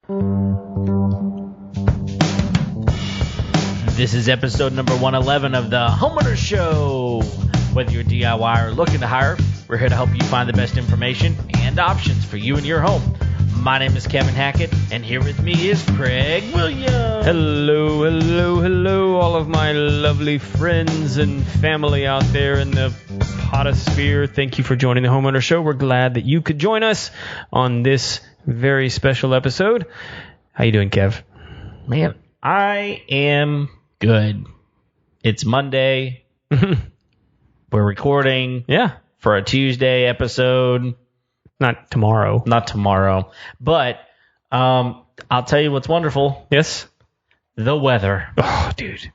This is episode number 111 of the Homeowner Show. Whether you're DIY or looking to hire, we're here to help you find the best information and options for you and your home. My name is Kevin Hackett, and here with me is Craig Williams. Hello, all of my lovely friends and family out there in the potosphere. Thank you for joining the Homeowner Show. We're glad that you could join us on this very special episode. How you doing, Kev? Man, I am good. It's Monday. We're recording for a Tuesday episode. Not tomorrow. But I'll tell you what's wonderful. Yes? The weather. Oh, dude.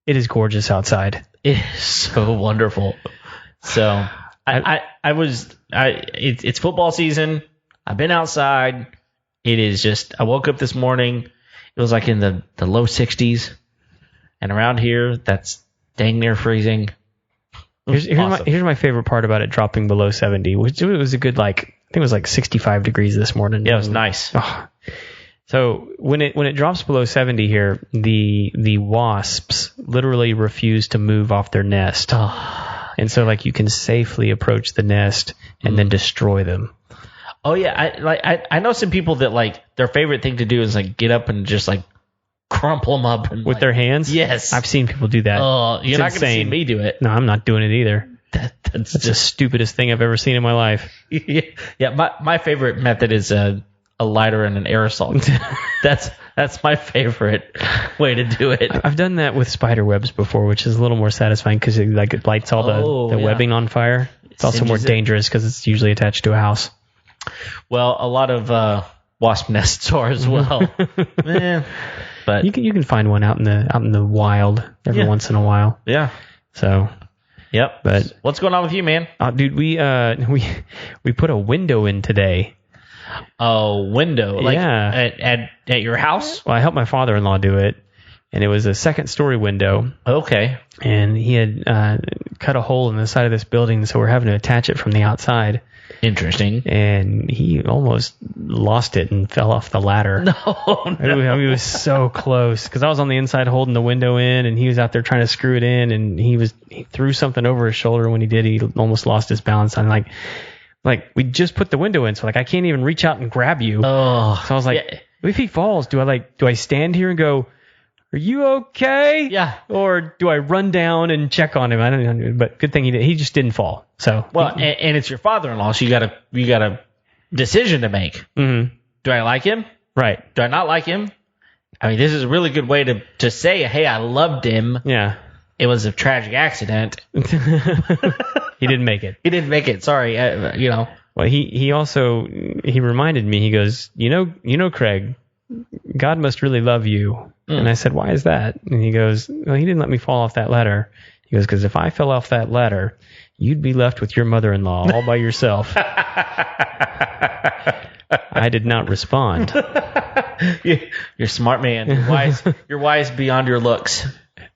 It is gorgeous outside. It is so wonderful. So it's football season. I've been outside. It is just, I woke up this morning. It was like in the low 60s. And around here, that's dang near freezing. Here's my favorite part about it dropping below 70, which it was a good, I think it was like 65 degrees this morning. Yeah, it was nice. Oh. So when it drops below 70 here, the wasps literally refuse to move off their nest. Oh. And so you can safely approach the nest and then destroy them. Oh yeah, I know some people that their favorite thing to do is get up and just crumple them up and with their hands. Yes, I've seen people do that. Oh, you're not going to see me do it. No, I'm not doing it either. That's the stupidest thing I've ever seen in my life. Yeah, my favorite method is a lighter and an aerosol. That's my favorite way to do it. I've done that with spider webs before, which is a little more satisfying because it lights all the webbing on fire. It's also more dangerous because it's usually attached to a house. Well, a lot of wasp nests are as well. But you can find one out in the wild every once in a while. Yeah. So. Yep. But what's going on with you, man? Dude, we put a window in today. A window? At your house? Well, I helped my father-in-law do it, and it was a second-story window. Okay. And he had cut a hole in the side of this building, so we're having to attach it from the outside. Interesting. And he almost lost it and fell off the ladder. No. He was so close because I was on the inside holding the window in, and he was out there trying to screw it in, and he threw something over his shoulder. When he did, he almost lost his balance. I'm like we just put the window in, so I can't even reach out and grab you. Oh. So I was like, if he falls, do I stand here and go, "Are you okay?" Yeah. Or do I run down and check on him? I don't know, but good thing he did. He just didn't fall. So and it's your father-in-law, so you got a decision to make. Mm-hmm. Do I like him? Right. Do I not like him? I mean, this is a really good way to say, "Hey, I loved him." Yeah. It was a tragic accident. He didn't make it. Sorry. Well, he also reminded me. He goes, you know, Craig, God must really love you. And I said, why is that? And he goes, well, he didn't let me fall off that ladder. He goes, because if I fell off that ladder, you'd be left with your mother-in-law all by yourself. I did not respond. You're a smart man. You're wise beyond your looks.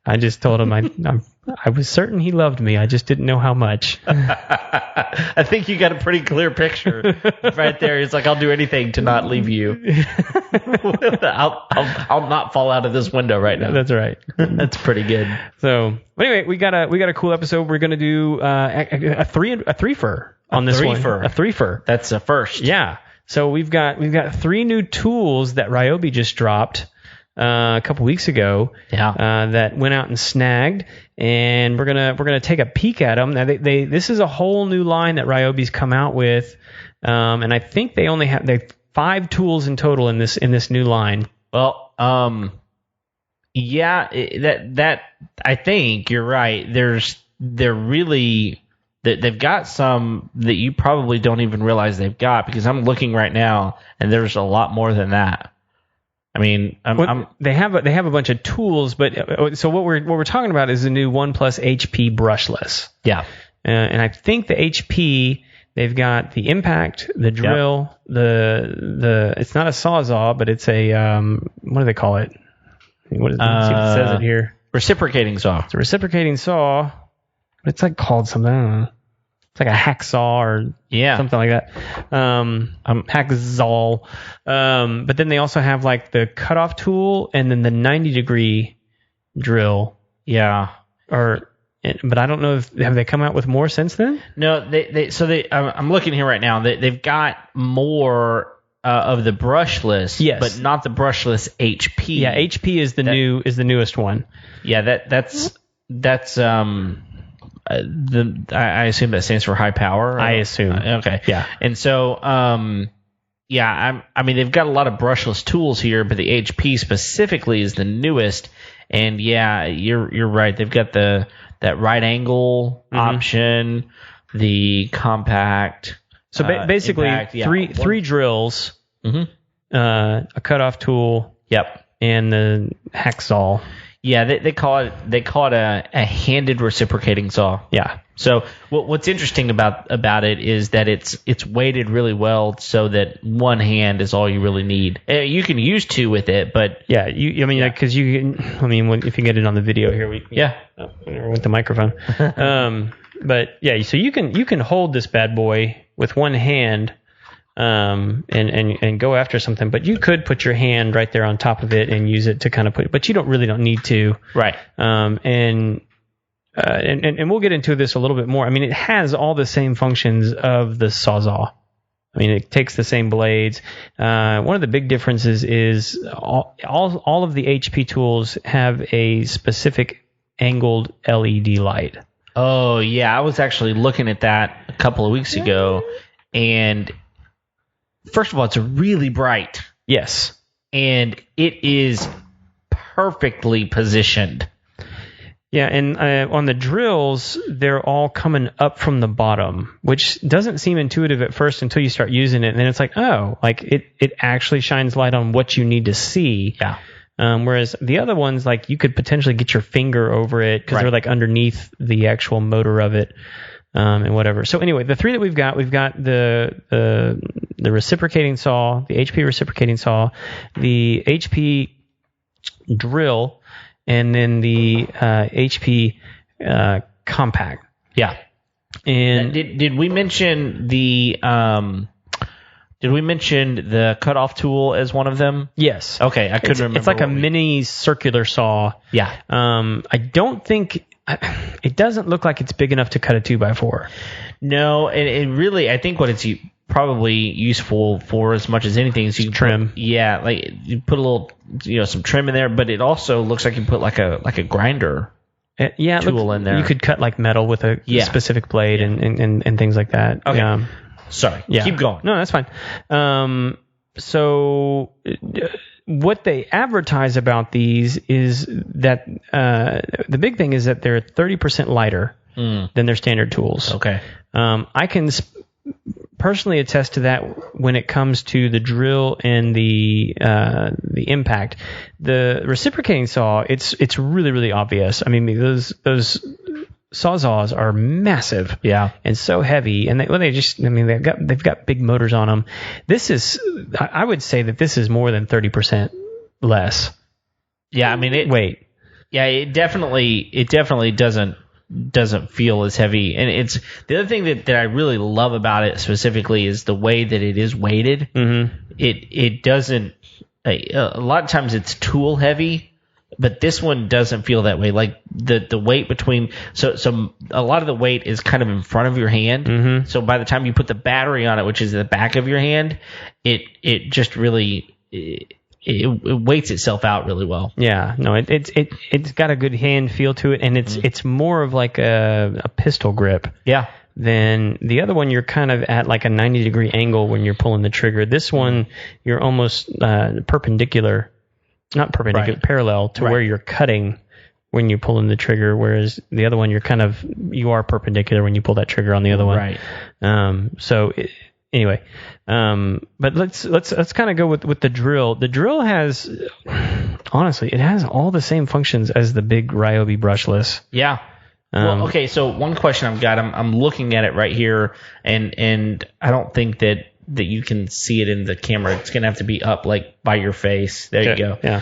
I just told him I was certain he loved me. I just didn't know how much. I think you got a pretty clear picture right there. It's I'll do anything to not leave you. I'll not fall out of this window right now. That's right. That's pretty good. So anyway, we got a cool episode. We're gonna do a threefer on this one. A threefer. That's a first. Yeah. So we've got 3 new tools that Ryobi just dropped a couple weeks ago. Yeah. That went out and snagged, and we're gonna take a peek at them. Now this is a whole new line that Ryobi's come out with, and I think they have 5 tools in total in this new line. Well, yeah, that I think you're right. They've got some that you probably don't even realize they've got, because I'm looking right now and there's a lot more than that. I mean, they have a bunch of tools, but so what we're talking about is the new OnePlus HP Brushless. Yeah, and I think the HP, they've got the impact, the drill, the it's not a sawzall, but it's a what do they call it? Let's see if it says it here. Reciprocating saw. It's a reciprocating saw. It's called something. I don't know. It's like a hacksaw or something like that. Hacksaw. But then they also have like the cutoff tool and then the 90-degree drill. Yeah. But I don't know have they come out with more since then? No, I'm looking here right now. They've got more of the brushless, yes, but not the brushless HP. Yeah, HP is the newest one. Yeah, I assume that stands for high power. I assume. Okay. Yeah. And so, I mean, they've got a lot of brushless tools here, but the HP specifically is the newest. And yeah, you're right. They've got that right angle option, the compact. So basically, impact, three drills, a cutoff tool, and the hacksaw. Yeah, they call it a handed reciprocating saw. Yeah. So what's interesting about it is that it's weighted really well so that one hand is all you really need. You can use two with it, but yeah, because if you get it on the video here, with the microphone. But yeah, so you can hold this bad boy with one hand. And go after something, but you could put your hand right there on top of it and use it to kind of but you don't need to. Right. And we'll get into this a little bit more. I mean, it has all the same functions of the Sawzall. I mean, it takes the same blades. One of the big differences is all of the HP tools have a specific angled LED light. Oh yeah, I was actually looking at that a couple of weeks ago, and first of all, it's really bright. Yes. And it is perfectly positioned. Yeah, and on the drills, they're all coming up from the bottom, which doesn't seem intuitive at first until you start using it. And then it's like, oh, like it actually shines light on what you need to see. Yeah. Whereas the other ones, like you could potentially get your finger over it because they're like underneath the actual motor of it. And whatever. So anyway, the three that we've got the reciprocating saw, the HP reciprocating saw, the HP drill, and then the HP compact. Yeah. And did we mention the cutoff tool as one of them? Yes. Okay, I couldn't remember. It's like a mini circular saw. Yeah. I don't think. It doesn't look like it's big enough to cut a 2x4. No, it really, I think what it's probably useful for as much as anything is you can trim. Like you put a little, some trim in there, but it also looks like you put like a grinder tool in there. You could cut like metal with a specific blade and things like that. Okay. Sorry. Yeah. Keep going. No, that's fine. So what they advertise about these is that the big thing is that they're 30% lighter than their standard tools. Okay. I can personally attest to that when it comes to the drill and the impact. The reciprocating saw, it's really, really obvious. I mean, those Sawzalls are massive, and so heavy, and they've got big motors on them. I would say that this is more than 30% less. Yeah, I mean weight. Yeah, it definitely doesn't feel as heavy, and it's the other thing that I really love about it specifically is the way that it is weighted. Mm-hmm. It doesn't. A lot of times it's tool heavy. But this one doesn't feel that way. Like the weight between so a lot of the weight is kind of in front of your hand. Mm-hmm. So by the time you put the battery on it, which is the back of your hand, it just really it weights itself out really well. Yeah, no, it's got a good hand feel to it, and it's more of like a pistol grip. Yeah. Then the other one, you're kind of at like a 90-degree angle when you're pulling the trigger. This one, you're almost perpendicular. Not perpendicular, parallel to where you're cutting when you're pulling the trigger, whereas the other one you are perpendicular when you pull that trigger on the other one. Right. Anyway, but let's kind of go with the drill. The drill has, honestly, it has all the same functions as the big Ryobi Brushless. Yeah. Well, okay. So one question I've got, I'm looking at it right here, and I don't think that you can see it in the camera. It's going to have to be up like by your face. There you go. Yeah.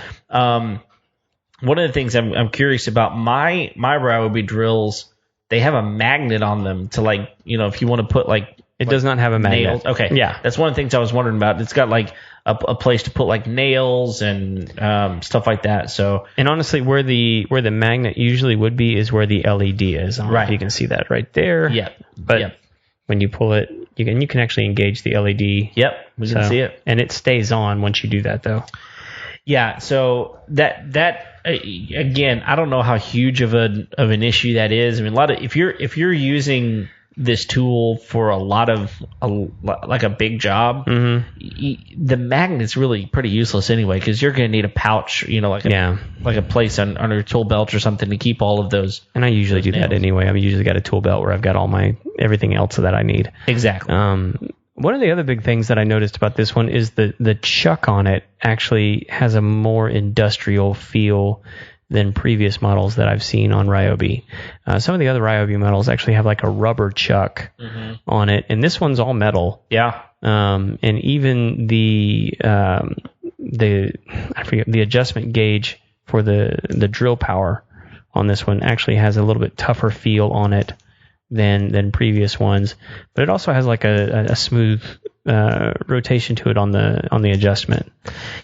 One of the things I'm curious about, my Ryobi drills they have a magnet on them to like, if you want to put like. It does not have a magnet. Nails. Okay. Yeah. That's one of the things I was wondering about. It's got like a place to put like nails and stuff like that. So. And honestly, where the magnet usually would be is where the LED is. I don't know if you can see that right there. Yeah. But when you pull it, you can actually engage the LED. Yep. We can see it. And it stays on once you do that, though. Yeah. So that again, I don't know how huge of an issue that is. I mean, if you're using this tool for like a big job, the magnet's really pretty useless anyway, because you're going to need a pouch, like a place on your tool belt or something to keep all of those. And I usually do that anyway. I've usually got a tool belt where I've got all everything else that I need. Exactly. One of the other big things that I noticed about this one is the chuck on it actually has a more industrial feel than previous models that I've seen on Ryobi. Some of the other Ryobi models actually have like a rubber chuck on it, and this one's all metal. Yeah. And even the adjustment gauge for the drill power on this one actually has a little bit tougher feel on it than previous ones, but it also has like a smooth rotation to it on the adjustment.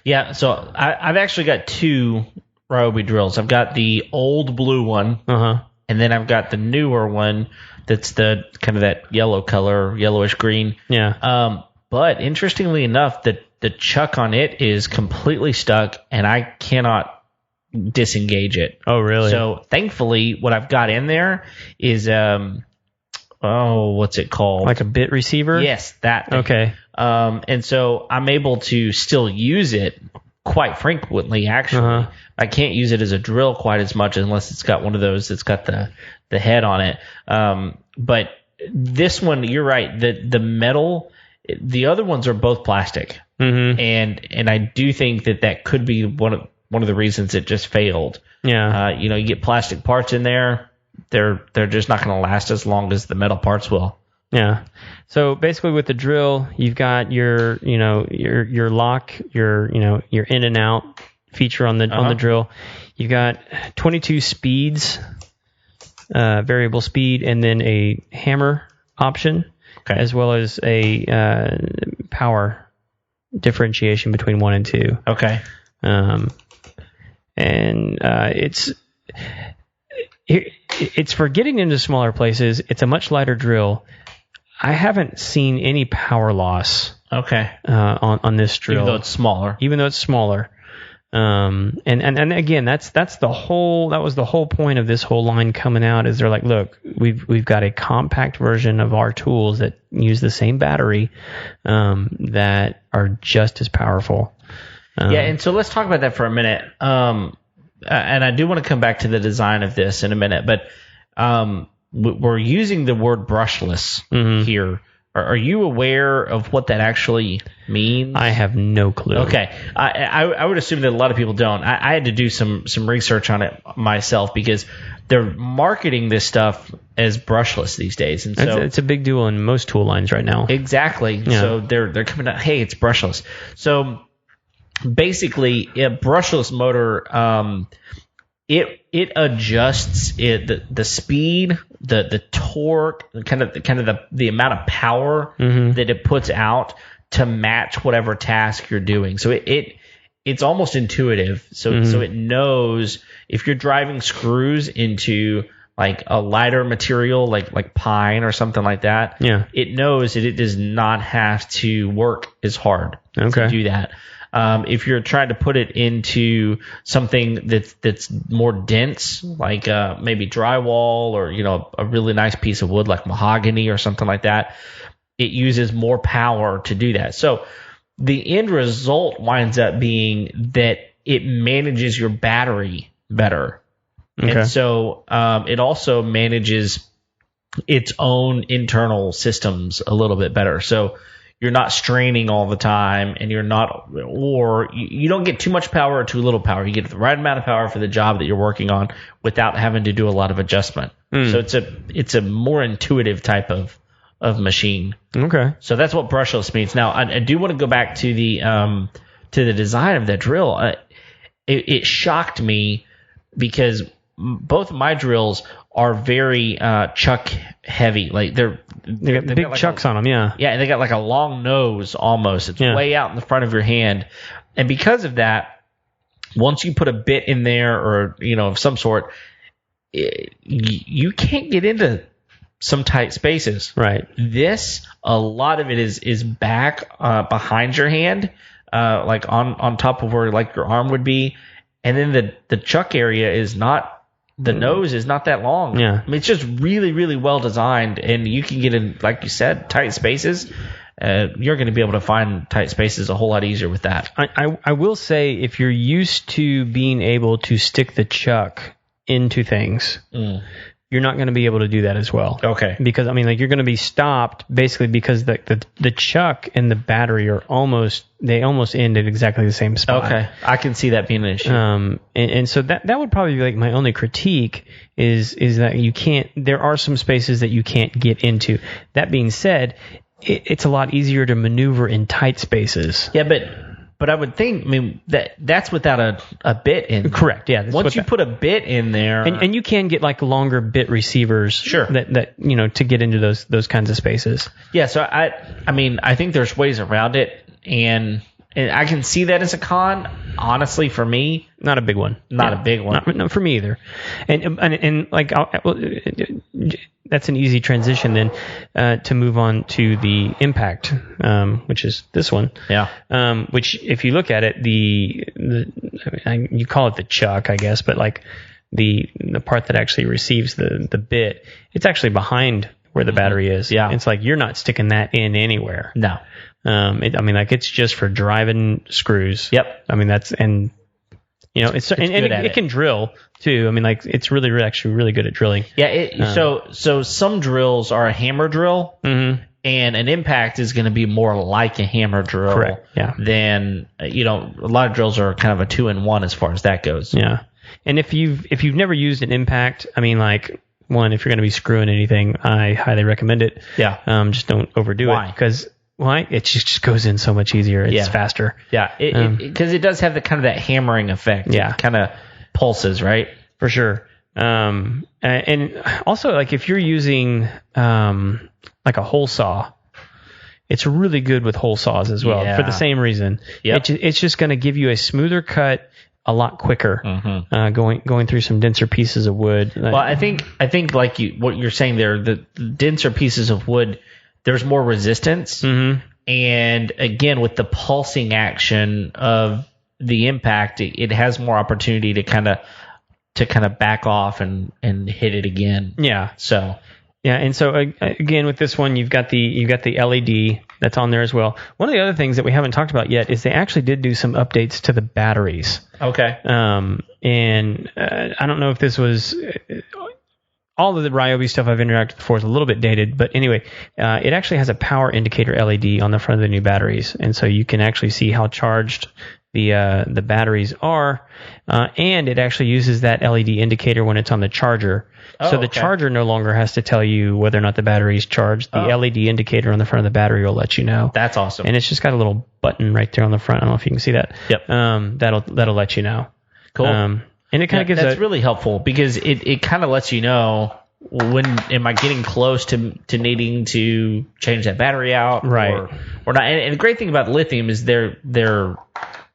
Yeah. So I've actually got two Ryobi drills. I've got the old blue one, and then I've got the newer one that's the kind of that yellow color, yellowish green. Yeah. But interestingly enough, the chuck on it is completely stuck, and I cannot disengage it. Oh, really? So thankfully, what I've got in there is what's it called? Like a bit receiver? Yes, that thing. Okay. And so I'm able to still use it quite frequently, actually. I can't use it as a drill quite as much unless it's got one of those that's got the head on it. But this one, you're right, the metal, the other ones are both plastic. And I do think that could be one of the reasons it just failed. Yeah. You get plastic parts in there, they're just not going to last as long as the metal parts will. Yeah. So basically with the drill, you've got your lock, your in and out feature on the drill. You've got 22 speeds, variable speed, and then a hammer option, as well as a power differentiation between 1 and 2. Okay. And it's for getting into smaller places. It's a much lighter drill. I haven't seen any power loss. Okay. On this drill, even though it's smaller. And again, that was the whole point of this whole line coming out, is they're like, look, we've got a compact version of our tools that use the same battery, that are just as powerful. And so let's talk about that for a minute. And I do want to come back to the design of this in a minute, but we're using the word brushless here. Are you aware of what that actually means? I have no clue. Okay. I would assume that a lot of people don't. I had to do some research on it myself, because they're marketing this stuff as brushless these days. And so it's a big deal in most tool lines right now. Exactly. Yeah. So they're coming out, hey, it's brushless. So basically, a brushless motor, it adjusts the speed, the torque, kind of the amount of power that it puts out to match whatever task you're doing. So it's almost intuitive. So it knows if you're driving screws into like a lighter material like pine or something like that. Yeah. It knows that it does not have to work as hard to do that. If you're trying to put it into something that's more dense, like maybe drywall or a really nice piece of wood like mahogany or something like that, it uses more power to do that. So the end result winds up being that it manages your battery better. Okay. And so it also manages its own internal systems a little bit better. So you're not straining all the time, and you don't get too much power or too little power. You get the right amount of power for the job that you're working on without having to do a lot of adjustment. So it's a more intuitive type of machine. Okay. So that's what brushless means. Now I do want to go back to the design of that drill. It shocked me because both of my drills are very chuck heavy. Like they got big chucks on them. Yeah. Yeah, and they got like a long nose almost. It's way out in the front of your hand, and because of that, once you put a bit in there or of some sort, you can't get into some tight spaces. Right. A lot of it is back behind your hand, like on top of where like your arm would be, and then the chuck area is not. The nose is not that long. Yeah. I mean, it's just really, really well designed, and you can get in, like you said, tight spaces. You're going to be able to find tight spaces a whole lot easier with that. I will say, if you're used to being able to stick the chuck into things, you're not going to be able to do that as well. Okay. Because, I mean, like, you're going to be stopped basically because the chuck and the battery are almost end at exactly the same spot. Okay. I can see that being an issue. And so that would probably be like my only critique is that you can't, there are some spaces that you can't get into. That being said, it's a lot easier to maneuver in tight spaces. Yeah, but I would think, I mean, that's without a bit in. Correct. Yeah. Once you put a bit in there, and you can get like longer bit receivers. Sure. That to get into those kinds of spaces. Yeah. So I mean, I think there's ways around it, and I can see that as a con. Honestly, for me, not a big one. Not a big one. No, for me either. And like that's an easy transition then to move on to the impact, which is this one. Yeah. Which, if you look at it, you call it the chuck, I guess, but like the part that actually receives the bit, it's actually behind where the battery is. Yeah. It's like you're not sticking that in anywhere. No. It's just for driving screws. Yep. I mean, it can drill too. I mean, like, it's actually really good at drilling. Yeah. So some drills are a hammer drill, and an impact is going to be more like a hammer drill. Correct. Yeah. Than a lot of drills are kind of a 2-in-1 as far as that goes. Yeah. And if you've never used an impact, I mean, like, one, if you're going to be screwing anything, I highly recommend it. Yeah. Just don't overdo it because. Why? It just goes in so much easier. It's faster. Yeah, because it does have the kind of that hammering effect. Yeah, it kind of pulses, right? For sure. And also, like, if you're using like a hole saw, it's really good with hole saws as well for the same reason. Yep. It's just going to give you a smoother cut a lot quicker. Going through some denser pieces of wood. Well, I think like what you're saying there, the denser pieces of wood. There's more resistance, and again, with the pulsing action of the impact, it has more opportunity to kind of back off and hit it again. Yeah. So. Yeah, and so again with this one, you've got the LED that's on there as well. One of the other things that we haven't talked about yet is they actually did do some updates to the batteries. Okay. And I don't know if this was. All of the Ryobi stuff I've interacted with before is a little bit dated, but anyway, it actually has a power indicator LED on the front of the new batteries, and so you can actually see how charged the batteries are, and it actually uses that LED indicator when it's on the charger. So the charger no longer has to tell you whether or not the battery's charged. The LED indicator on the front of the battery will let you know. That's awesome. And it's just got a little button right there on the front. I don't know if you can see that. Yep. That'll let you know. Cool. And it kind of gives that's really helpful because it kind of lets you know when am I getting close to needing to change that battery out, right? Or not. And the great thing about lithium is they're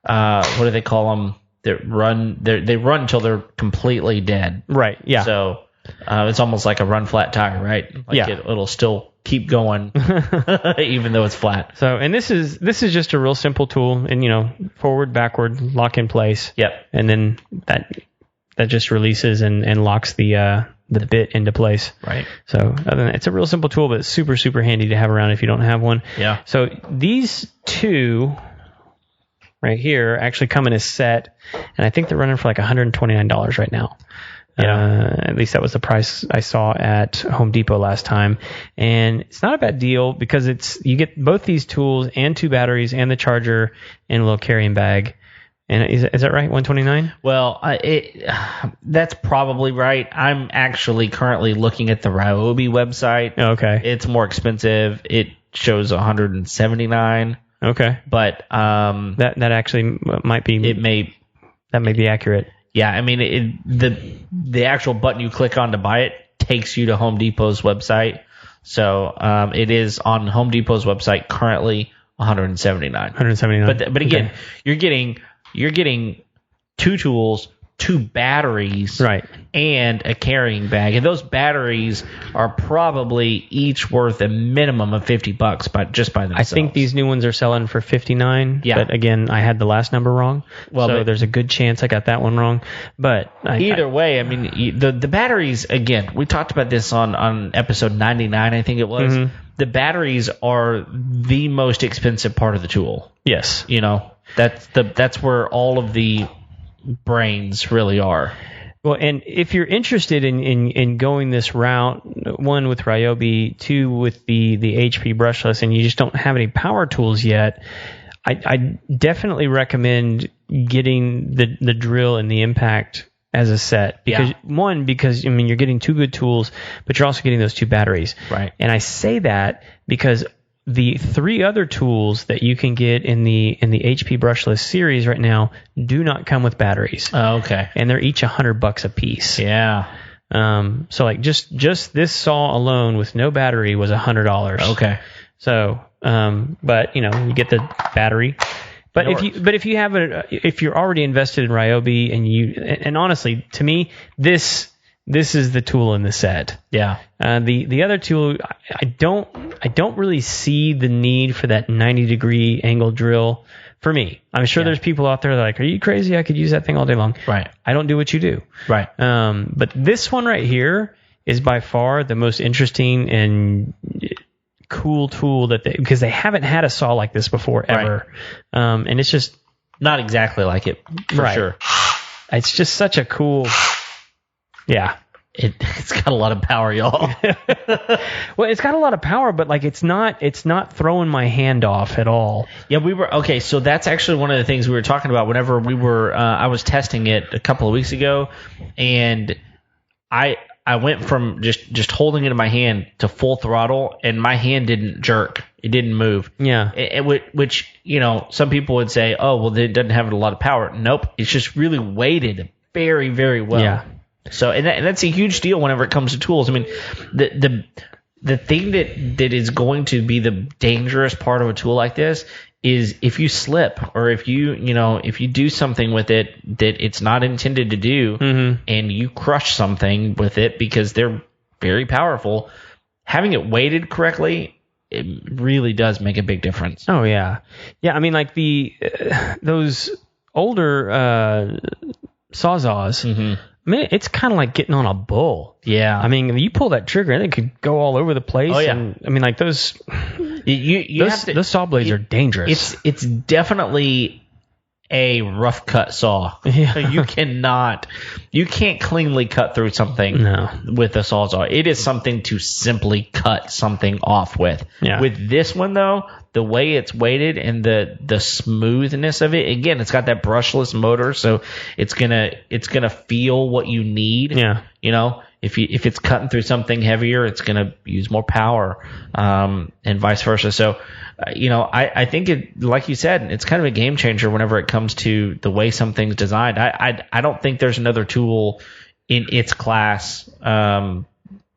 what do they call them? They run until they're completely dead. Right. Yeah. So it's almost like a run flat tire, right? Like it'll still keep going even though it's flat. So, and this is just a real simple tool, and forward, backward, lock in place. Yep. And then that just releases and locks the bit into place. Right. So other than that, it's a real simple tool, but it's super, super handy to have around if you don't have one. Yeah. So these two right here actually come in a set, and I think they're running for like $129 right now. Yeah. At least that was the price I saw at Home Depot last time. And it's not a bad deal because you get both these tools and 2 batteries and the charger and a little carrying bag. And is that right? $129? Well, that's probably right. I'm actually currently looking at the Ryobi website. Okay. It's more expensive. It shows $179. Okay. But that actually might be. It may. That may be accurate. Yeah, I mean, the actual button you click on to buy it takes you to Home Depot's website. So it is on Home Depot's website currently $179. $179. But again, you're getting 2 tools, 2 batteries, right, and a carrying bag, and those batteries are probably each worth a minimum of $50, but just by themselves. I think these new ones are selling for $59. Yeah. But again, I had the last number wrong. Well, so there's a good chance I got that one wrong. But either way, I mean, the batteries, again, we talked about this on episode 99, I think it was. Mm-hmm. The batteries are the most expensive part of the tool. Yes. You know, that's where all of the brains really are. Well, and if you're interested in going this route, 1 with Ryobi, 2 with the HP Brushless, and you just don't have any power tools yet, I definitely recommend getting the drill and the impact as a set. Because because I mean, you're getting 2 good tools, but you're also getting those 2 batteries. Right. And I say that because the 3 other tools that you can get in the HP Brushless series right now do not come with batteries. Oh, okay. And they're each $100 a piece. Yeah. So like just this saw alone with no battery was $100. Okay. So, but you know, you get the battery. But if you're already invested in Ryobi and honestly, to me, this is the tool in the set. Yeah. The other tool, I don't really see the need for that 90-degree angle drill for me. I'm sure there's people out there that are like, are you crazy? I could use that thing all day long. Right. I don't do what you do. Right. But this one right here is by far the most interesting and cool tool because they haven't had a saw like this before ever. Right. And it's just not exactly like it for sure. It's just such a cool. Yeah. It's got a lot of power, y'all. Well, it's got a lot of power, but like it's not throwing my hand off at all. Yeah, okay, so that's actually one of the things we were talking about whenever we were I was testing it a couple of weeks ago, and I went from just holding it in my hand to full throttle, and my hand didn't jerk. It didn't move. Yeah. Which, you know, some people would say, oh, well, it doesn't have a lot of power. Nope. It's just really weighted very, very well. Yeah. So, and that's a huge deal whenever it comes to tools. I mean, the thing that is going to be the dangerous part of a tool like this is if you slip or if you do something with it that it's not intended to do, mm-hmm. and you crush something with it because they're very powerful, having it weighted correctly, it really does make a big difference. Oh yeah. Yeah. I mean, like those older Sawzalls, mm-hmm. I mean, it's kind of like getting on a bull. Yeah. I mean, you pull that trigger and it could go all over the place. Oh, yeah. And, I mean, like those those saw blades are dangerous. It's definitely a rough cut saw. Yeah. You can't cleanly cut through something with a Sawzall. It is something to simply cut something off with. Yeah. With this one, though, the way it's weighted and the smoothness of it, again, it's got that brushless motor, so it's gonna feel what you need. Yeah. You know, if it's cutting through something heavier, it's gonna use more power, and vice versa. So, I think it, like you said, it's kind of a game changer whenever it comes to the way something's designed. I don't think there's another tool in its class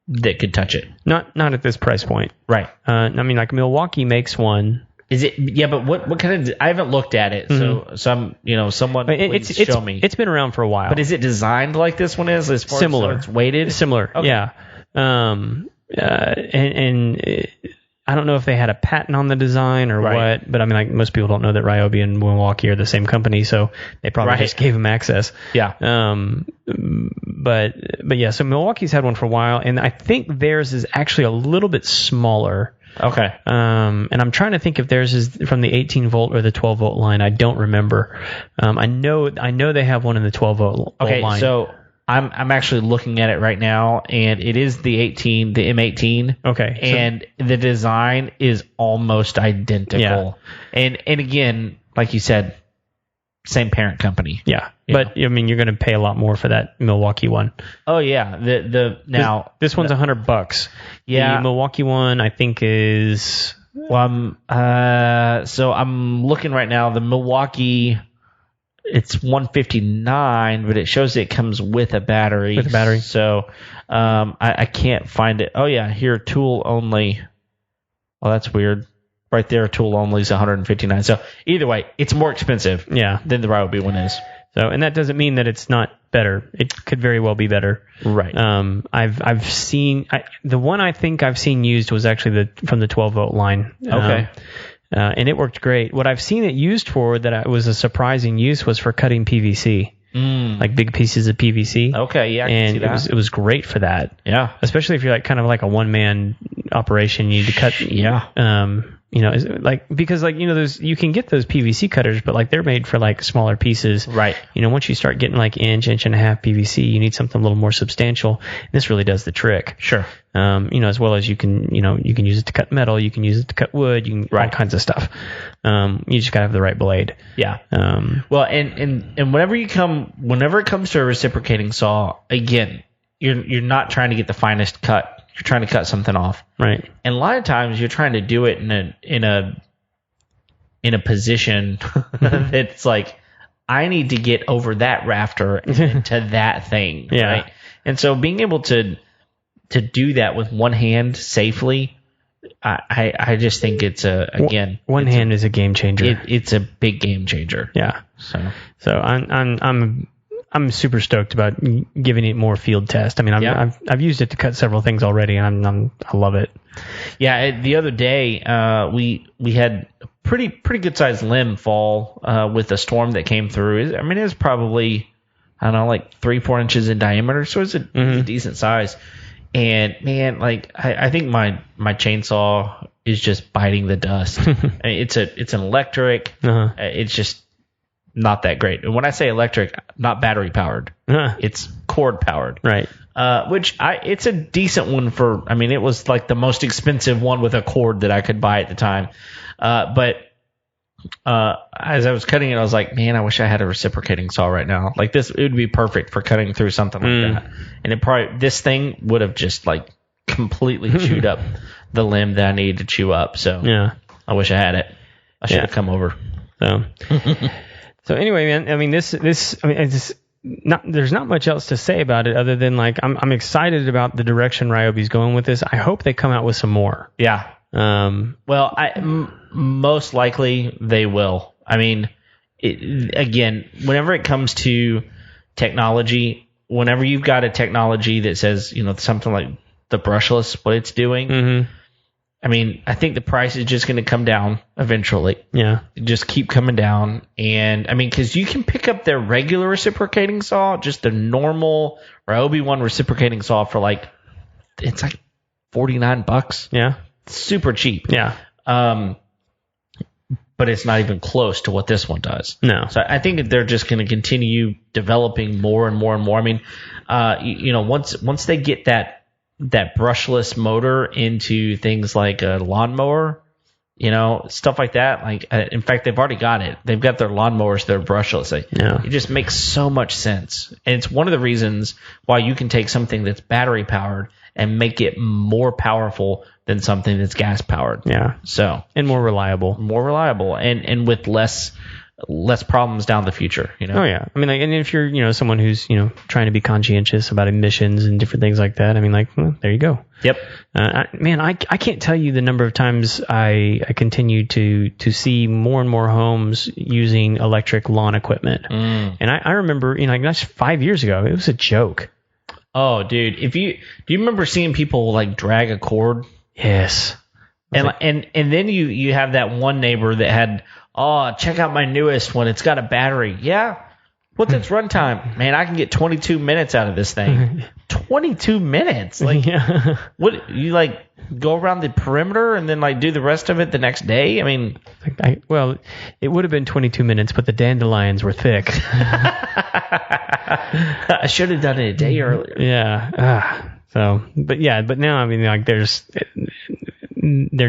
that could touch it. Not at this price point. Right. I mean, like Milwaukee makes one. Is it? Yeah, but what kind of? I haven't looked at it, mm-hmm. so someone please show me. It's been around for a while. But is it designed like this one is? As far similar. As so it's weighted. Similar. Okay. Yeah. And I don't know if they had a patent on the design or what, but I mean, like most people don't know that Ryobi and Milwaukee are the same company, so they probably just gave them access. Yeah. But yeah, so Milwaukee's had one for a while, and I think theirs is actually a little bit smaller. Okay. And I'm trying to think if theirs is from the 18 volt or the 12 volt line. I don't remember. I know they have one in the 12 volt line. Okay, so I'm actually looking at it right now, and it is the M18. Okay. And the design is almost identical. Yeah. And again, like you said, same parent company. Yeah. But I mean, you're going to pay a lot more for that Milwaukee one. Oh yeah. This one's $100. Yeah. The Milwaukee one I think is so I'm looking right now. The Milwaukee it's $159, but it shows it comes with a battery. With a battery. So I can't find it. Oh yeah, here tool only. Well, that's weird. Right there, tool only is $159. So either way, it's more expensive. Yeah. Than the Ryobi one is. So, and that doesn't mean that it's not better. It could very well be better. Right. I've seen the one I think I've seen used was actually from the 12-volt line. Okay. And it worked great. What I've seen it used for that was a surprising use was for cutting PVC, like big pieces of PVC. Okay, yeah, I can see that. It was great for that. Yeah. Especially if you're like kind of like a one-man operation, you need to cut. Yeah. Because you can get those PVC cutters, but like they're made for like smaller pieces. Right. Once you start getting like inch and a half PVC, you need something a little more substantial. This really does the trick. Sure. As well as you can use it to cut metal, you can use it to cut wood, all kinds of stuff. You just gotta have the right blade. Yeah. Well, and whenever it comes to a reciprocating saw, again, you're not trying to get the finest cut. You're trying to cut something off, right? And a lot of times you're trying to do it in a position that's like, I need to get over that rafter and to that thing, yeah. Right? And so being able to do that with one hand safely, I just think it's one hand is a game changer. It's a big game changer. Yeah. So I'm super stoked about giving it more field test. I mean, I've used it to cut several things already, and I love it. Yeah, the other day we had a pretty good sized limb fall with a storm that came through. I mean, it was probably, I don't know, like 3-4 inches in diameter, so it's a decent size. And man, like I think my chainsaw is just biting the dust. I mean, it's an electric. Uh-huh. It's just not that great. And when I say electric, not battery powered. It's cord powered. Right. It's a decent one it was like the most expensive one with a cord that I could buy at the time. But as I was cutting it, I was like, man, I wish I had a reciprocating saw right now. Like it would be perfect for cutting through something like that. And this thing would have just like completely chewed up the limb that I needed to chew up. So yeah, I wish I had it. I should have come over. So anyway, man, I mean, there's not much else to say about it other than like I'm excited about the direction Ryobi's going with this. I hope they come out with some more. Yeah. Well, most likely they will. I mean, again, whenever it comes to technology, whenever you've got a technology that says, something like the brushless, what it's doing, I mean, I think the price is just going to come down eventually. Yeah. Just keep coming down. And I mean, because you can pick up their regular reciprocating saw, just the normal Ryobi one reciprocating saw for it's like $49. Yeah. Super cheap. Yeah. But it's not even close to what this one does. No. So I think that they're just going to continue developing more and more and more. I mean, once they get that brushless motor into things like a lawnmower, stuff like that. Like, in fact, they've already got it. They've got their lawnmowers, they're brushless. It just makes so much sense. And it's one of the reasons why you can take something that's battery powered and make it more powerful than something that's gas powered. Yeah. So, and more reliable and with less problems down the future, Oh yeah. I mean, like, and if you're, someone who's, trying to be conscientious about emissions and different things like that, I mean, like, well, there you go. Yep. I can't tell you the number of times I continue to see more and more homes using electric lawn equipment. And I remember, that's 5 years ago. It was a joke. Oh, dude. Do you remember seeing people like drag a cord? Yes. And then you have that one neighbor that had, check out my newest one. It's got a battery. Yeah. What's its runtime? Man, I can get 22 minutes out of this thing. 22 minutes? Like, yeah. What, you like go around the perimeter and then like do the rest of it the next day? I mean, well, it would have been 22 minutes, but the dandelions were thick. I should have done it a day earlier. Yeah. But now, I mean, like they're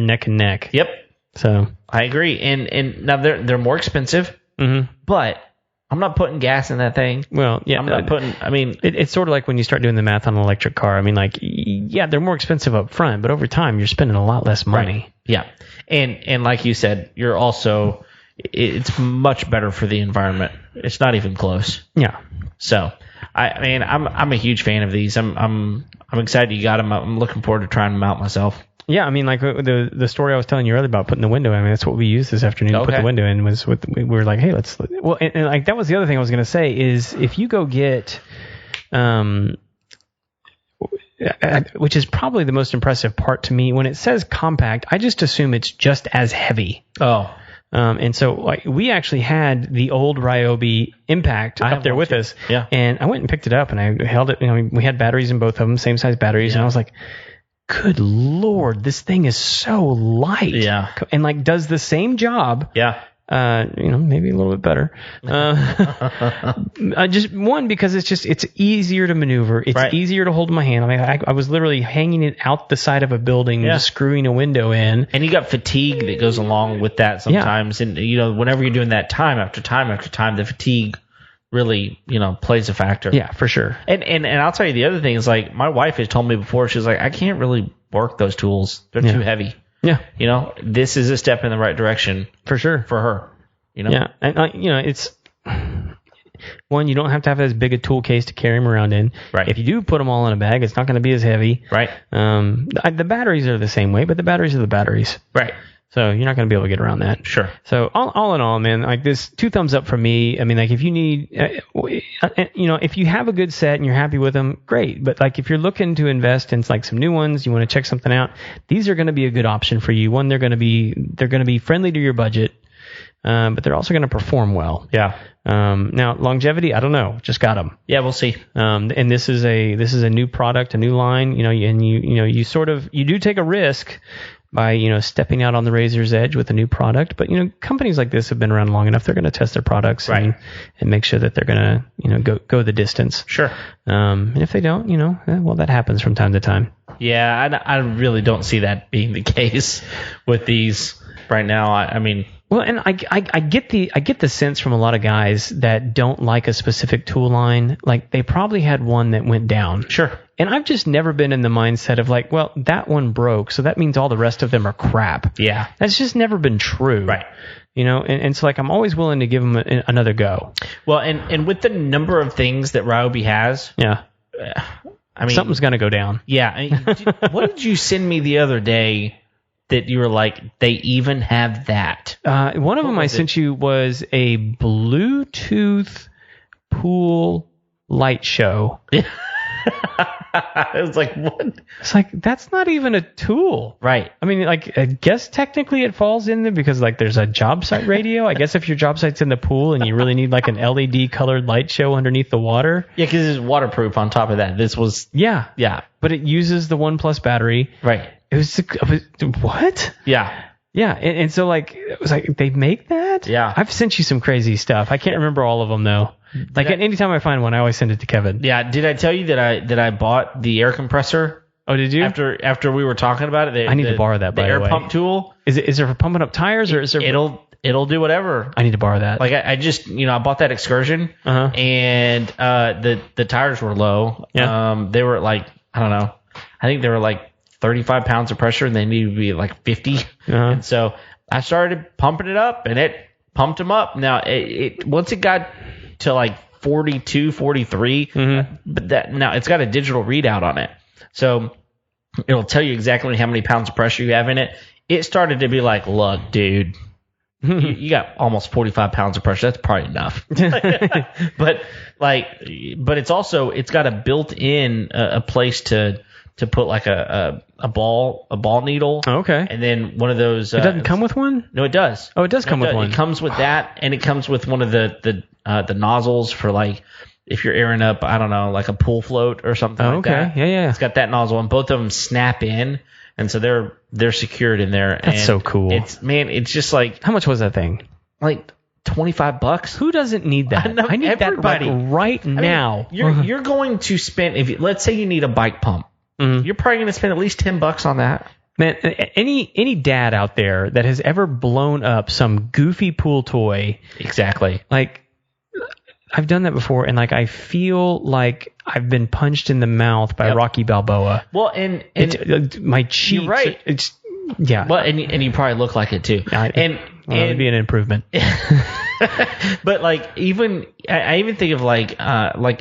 neck and neck. Yep. So I agree. And now they're more expensive, but I'm not putting gas in that thing. Well, yeah. I'm not putting, I mean, it's sort of like when you start doing the math on an electric car. I mean, like, yeah, they're more expensive up front, but over time you're spending a lot less money. Right. Yeah. And like you said, you're also, it's much better for the environment. It's not even close. Yeah. So, I mean, I'm a huge fan of these. I'm excited you got them. I'm looking forward to trying them out myself. Yeah, I mean, like the story I was telling you earlier about putting the window in. I mean, that's what we used this afternoon to put the window in. We were like, hey, let's. Well, and like that was the other thing I was going to say is if you go get, which is probably the most impressive part to me, when it says compact, I just assume it's just as heavy. Oh. And so like we actually had the old Ryobi Impact up there with us. Yeah. And I went and picked it up and I held it. You know, we had batteries in both of them, same size batteries, and I was like, good Lord, this thing is so light. Yeah. And like does the same job. Yeah. You know, maybe a little bit better. Just one, because it's easier to maneuver. It's easier to hold in my hand. I mean, I was literally hanging it out the side of a building, just screwing a window in. And you got fatigue that goes along with that sometimes. And, you know, whenever you're doing that time after time after time, the fatigue really, you know, plays a factor. Yeah, for sure. And I'll tell you the other thing is, like, my wife has told me before, she's like, I can't really work those tools. They're too heavy. Yeah. You know, this is a step in the right direction. For sure. For her. You know? Yeah. And, you know, it's... One, you don't have to have as big a tool case to carry them around in. Right. If you do put them all in a bag, it's not going to be as heavy. Right. The batteries are the same way, but the batteries are the batteries. Right. So you're not going to be able to get around that. Sure. So all in all, man, like this, 2 thumbs up from me. I mean, like if you need, you know, if you have a good set and you're happy with them, great. But like if you're looking to invest in like some new ones, you want to check something out, these are going to be a good option for you. One, they're going to be friendly to your budget, but they're also going to perform well. Yeah. Now longevity, I don't know. Just got them. Yeah, we'll see. And this is a new product, a new line. You know, and you do take a risk by, you know, stepping out on the razor's edge with a new product. But, you know, companies like this have been around long enough. They're going to test their products and make sure that they're going to, you know, go the distance. Sure. And if they don't, you know, well, that happens from time to time. Yeah, I really don't see that being the case with these right now. I mean... Well, and I get the sense from a lot of guys that don't like a specific tool line, like they probably had one that went down. Sure. And I've just never been in the mindset of like, well, that one broke, so that means all the rest of them are crap. Yeah. That's just never been true. Right. You know, and so like I'm always willing to give them another go. Well, and with the number of things that Ryobi has, I mean, something's gonna go down. Yeah. I mean, what did you send me the other day that you were like, they even have that? One of them I sent you was a Bluetooth pool light show. I was like, what? It's like, that's not even a tool. Right. I mean, like, I guess technically it falls in there because, like, there's a job site radio. I guess if your job site's in the pool and you really need, like, an LED colored light show underneath the water. Yeah, because it's waterproof on top of that. This was... Yeah. Yeah. But it uses the ONE+ battery. Right. It was what? Yeah. Yeah, and so, like, it was like, they make that? Yeah. I've sent you some crazy stuff. I can't remember all of them, though. Like, anytime I find one, I always send it to Kevin. Yeah, did I tell you that I bought the air compressor? Oh, did you? After we were talking about it. I need to borrow that, by the way. The air pump tool. Is there for pumping up tires, or is there... It'll do whatever. I need to borrow that. Like, I just, you know, I bought that excursion, and the tires were low. Yeah. They were like, I don't know. I think they were like 35 pounds of pressure, and they needed to be like 50. And so I started pumping it up, and it pumped them up. Now, it once it got to like 42, 43, but that now it's got a digital readout on it. So it'll tell you exactly how many pounds of pressure you have in it. It started to be like, look, dude, you got almost 45 pounds of pressure. That's probably enough. but it's got a built-in a place to put like a ball needle. Oh, okay. And then one of those. It doesn't come with one? No, it does. Oh, it does come with one. It comes with that, and it comes with one of the nozzles for, like, if you're airing up, I don't know, like a pool float or something like that. Okay. Yeah. It's got that nozzle, and both of them snap in, and so they're secured in there. That's so cool. It's just like, how much was that thing? Like $25. Who doesn't need that? I need everybody. that like right now. You're going to spend, let's say you need a bike pump. You're probably going to spend at least $10 on that. Man, any dad out there that has ever blown up some goofy pool toy. Exactly. Like, I've done that before, and like I feel like I've been punched in the mouth by Rocky Balboa. Well, and my cheeks. You're right. Yeah. Well, and you probably look like it too. And Well, it'd be an improvement. But like I even think of like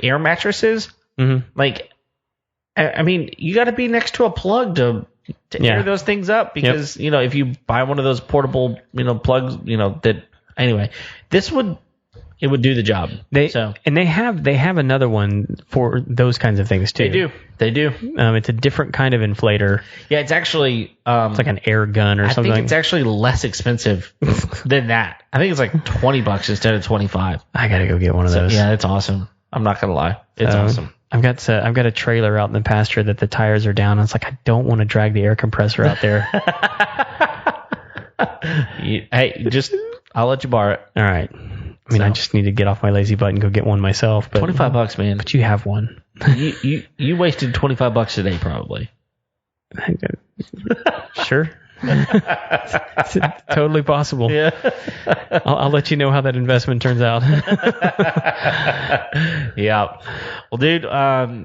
air mattresses. Mm-hmm. Like I mean, you got to be next to a plug to air those things up because if you buy one of those portable plugs that anyway, it would do the job. They have another one for those kinds of things too. They do. It's a different kind of inflator. Yeah, it's actually it's like an air gun or something. I think it's actually less expensive than that. I think it's like $20 instead of $25. I gotta go get one of those. Yeah, it's awesome. I'm not gonna lie, it's awesome. I've got a trailer out in the pasture that the tires are down. It's like I don't want to drag the air compressor out there. Hey, I'll let you borrow it. All right. I mean, I just need to get off my lazy butt and go get one myself. But $25, man. But you have one. you wasted $25 today, probably. Sure. It's totally possible. Yeah. I'll let you know how that investment turns out. Yeah. Well, dude,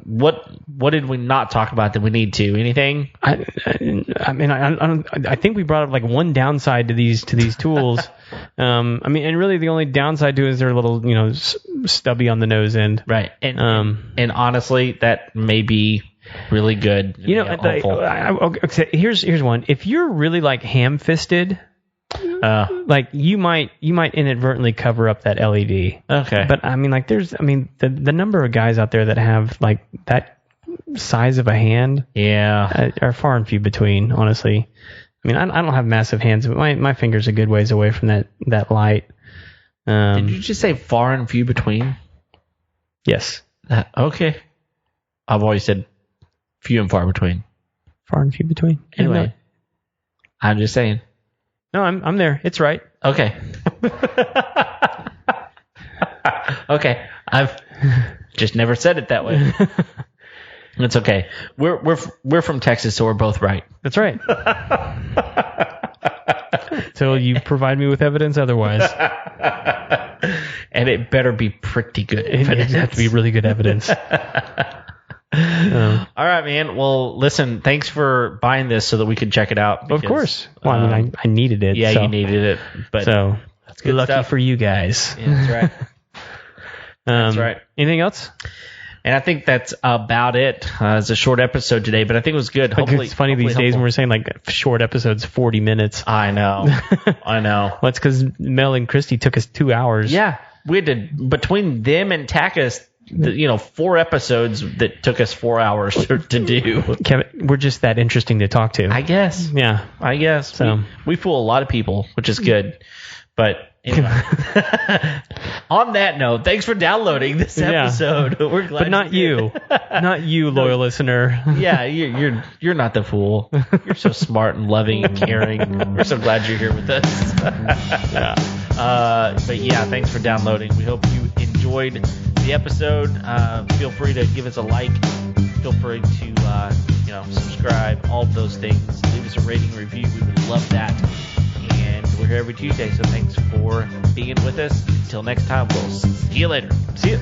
what did we not talk about that we need to? Anything? I think we brought up like one downside to these tools. And really the only downside to it is they're a little, stubby on the nose end. Right. And honestly, that may be really good. Okay, here's one. If you're really like ham-fisted, like you might inadvertently cover up that LED. Okay. But the number of guys out there that have like that size of a hand, are far and few between, honestly. I don't have massive hands, but my finger's a good ways away from that light. Did you just say far and few between? Yes. Okay. I've always said few and far between. Far and few between. Anyway, I'm just saying. No, I'm there. It's right. Okay. Okay. I've just never said it that way. It's okay. We're from Texas, so we're both right. That's right. Until you provide me with evidence otherwise. And it better be pretty good evidence. It has to be really good evidence. All right, man. Well, listen, thanks for buying this so that we could check it out. Because, of course. Well, I needed it. Yeah, so. you needed it. But so that's good lucky stuff for you guys. Yeah, that's right. That's right. Anything else? And I think that's about it. It's a short episode today, but I think it was good. Hopefully, it's funny these days when we're saying like short episodes, 40 minutes. I know. I know. Well, it's because Mel and Christy took us 2 hours. Yeah. We had to, between them and Takis, 4 episodes that took us 4 hours to do. Kevin, we're just that interesting to talk to. I guess. Yeah. I guess. So we fool a lot of people, which is good. But anyway, on that note, thanks for downloading this episode. Yeah. We're glad, but not you, not you, loyal listener. Yeah, you're not the fool. You're so smart and loving and caring. We're so glad you're here with us. Yeah. But yeah, thanks for downloading. We hope you enjoyed the episode. Feel free to give us a like. Feel free to subscribe. All of those things. Leave us a rating, review. We would love that. And we're here every Tuesday, so thanks for being with us. Until next time, we'll see you later. See you.